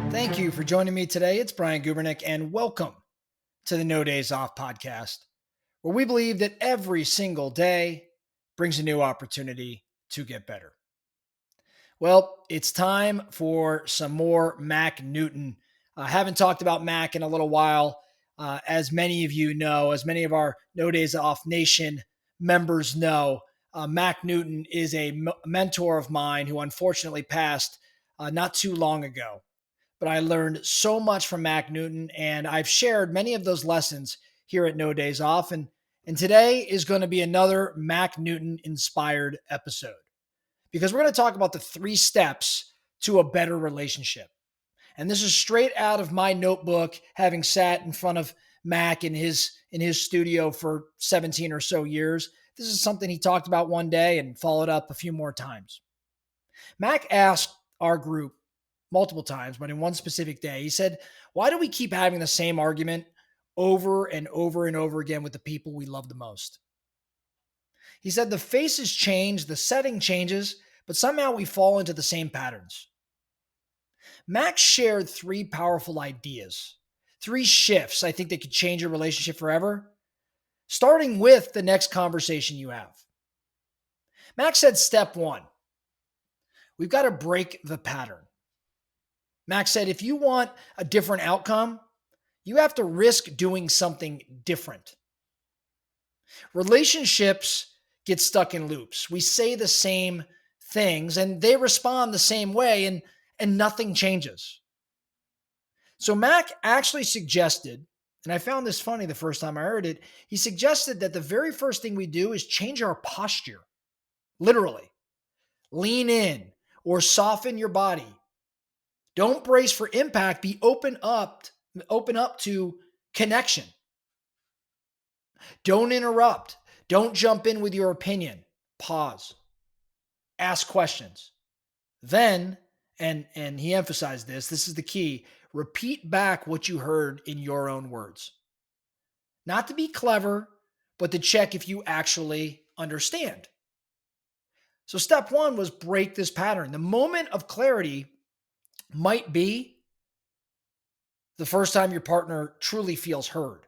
Thank you for joining me today. It's Brian Gubernick, and welcome to the No Days Off podcast, where we believe that every single day brings a new opportunity to get better. Well, it's time for some more Mack Newton. I haven't talked about Mack in a little while. As many of you know, as many of our No Days Off Nation members know, Mack Newton is a mentor of mine who unfortunately passed not too long ago. But I learned so much from Mack Newton, and I've shared many of those lessons here at No Days Off. And today is going to be another Mack Newton inspired episode because we're going to talk about the 3 steps to a better relationship. And this is straight out of my notebook, having sat in front of Mack in his studio for 17 or so years. This is something he talked about one day and followed up a few more times. Mack asked our group multiple times, but in one specific day, he said, "Why do we keep having the same argument over and over and over again with the people we love the most?" He said, "The faces change, the setting changes, but somehow we fall into the same patterns." Max shared 3 powerful ideas, 3 shifts I think that could change your relationship forever, starting with the next conversation you have. Max said, step 1, we've got to break the pattern. Max said, if you want a different outcome, you have to risk doing something different. Relationships get stuck in loops. We say the same things and they respond the same way and nothing changes. So Mack actually suggested, and I found this funny the first time I heard it, he suggested that the very first thing we do is change our posture. Literally. Lean in or soften your body. Don't brace for impact. Be open up to connection. Don't interrupt. Don't jump in with your opinion. Pause. Ask questions. Then, and he emphasized this is the key, repeat back what you heard in your own words. Not to be clever, but to check if you actually understand. So step 1 was break this pattern. The moment of clarity might be the first time your partner truly feels heard.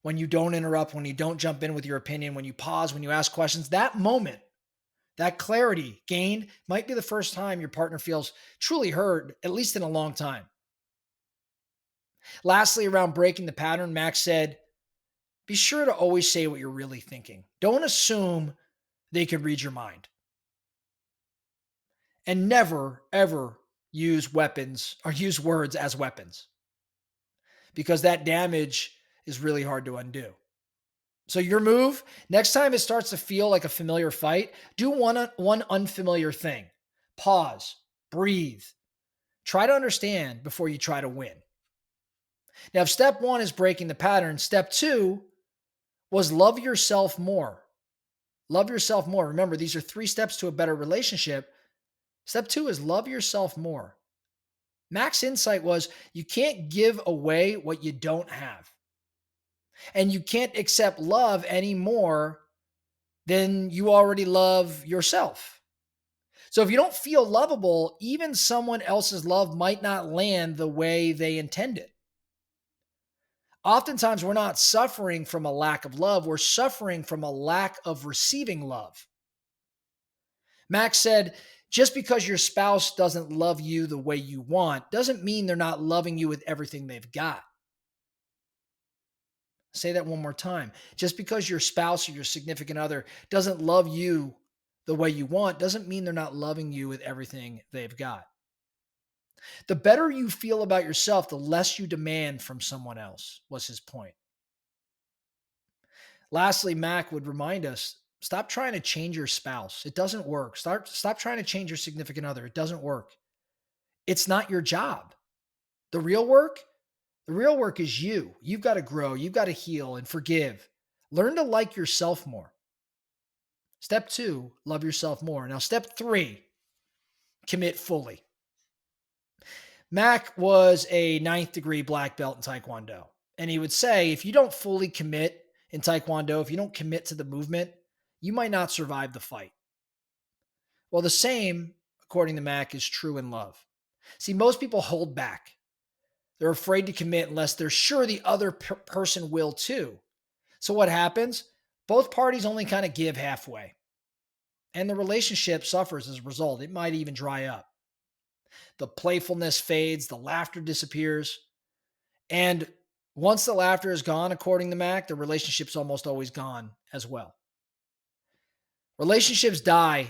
When you don't interrupt, when you don't jump in with your opinion, when you pause, when you ask questions, that moment, that clarity gained might be the first time your partner feels truly heard, at least in a long time. Lastly, around breaking the pattern, Max said, be sure to always say what you're really thinking. Don't assume they can read your mind. And never, ever use weapons or use words as weapons, because that damage is really hard to undo. So your move, next time it starts to feel like a familiar fight, do one unfamiliar thing. Pause, breathe, try to understand before you try to win. Now, if step 1 is breaking the pattern, step 2 was love yourself more. Love yourself more. Remember, these are 3 steps to a better relationship. Step 2 is love yourself more. Max's insight was you can't give away what you don't have. And you can't accept love any more than you already love yourself. So if you don't feel lovable, even someone else's love might not land the way they intended. Oftentimes, we're not suffering from a lack of love. We're suffering from a lack of receiving love. Max said, just because your spouse doesn't love you the way you want doesn't mean they're not loving you with everything they've got. Say that one more time. Just because your spouse or your significant other doesn't love you the way you want doesn't mean they're not loving you with everything they've got. The better you feel about yourself, the less you demand from someone else, was his point. Lastly, Mack would remind us, stop trying to change your spouse. It doesn't work. Stop trying to change your significant other. It doesn't work. It's not your job. The real work is you. You've got to grow. You've got to heal and forgive. Learn to like yourself more. Step 2, love yourself more. Now, step 3, commit fully. Mack was a 9th degree black belt in Taekwondo. And he would say, if you don't fully commit in Taekwondo, if you don't commit to the movement, you might not survive the fight. Well, the same according to Mack, is true in love. See, most people hold back. They're afraid to commit unless they're sure the other person will too. So what happens? Both parties only kind of give halfway, and the relationship suffers as a result. It might even dry up. The playfulness fades, the laughter disappears, and once the laughter is gone, according to Mack, the relationship's almost always gone as well. Relationships die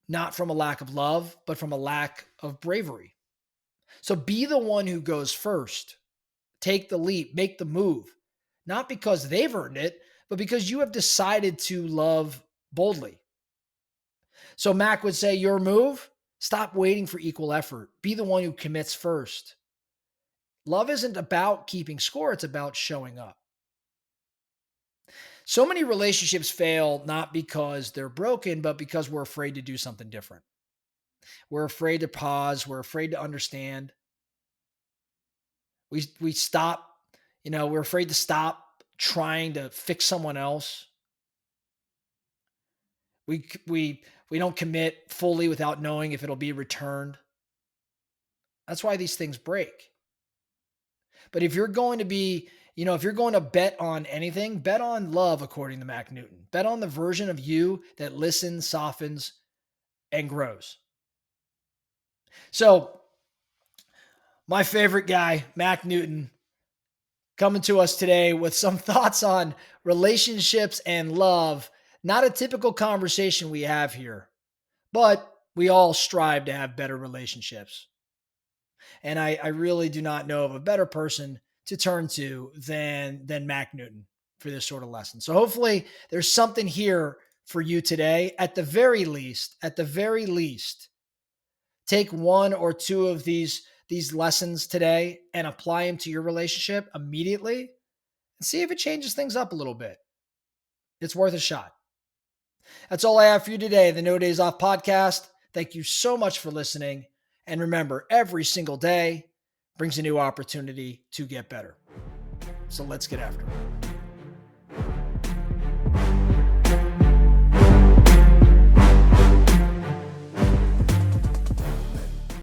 not from a lack of love, but from a lack of bravery. So be the one who goes first. Take the leap, make the move, not because they've earned it, but because you have decided to love boldly. So Mack would say, your move, stop waiting for equal effort. Be the one who commits first. Love isn't about keeping score, it's about showing up. So many relationships fail not because they're broken, but because we're afraid to do something different. We're afraid to pause, we're afraid to understand. We stop, we're afraid to stop trying to fix someone else. We don't commit fully without knowing if it'll be returned. That's why these things break. But if you're going to be, if you're going to bet on anything, bet on love, according to Mack Newton. Bet on the version of you that listens, softens, and grows. So, my favorite guy, Mack Newton, coming to us today with some thoughts on relationships and love. Not a typical conversation we have here, but we all strive to have better relationships. And I really do not know of a better person to turn to than Mack Newton for this sort of lesson. So hopefully there's something here for you today. At the very least, take one or two of these lessons today and apply them to your relationship immediately and see if it changes things up a little bit. It's worth a shot. That's all I have for you today, the No Days Off podcast. Thank you so much for listening. And remember, every single day brings a new opportunity to get better. So let's get after it.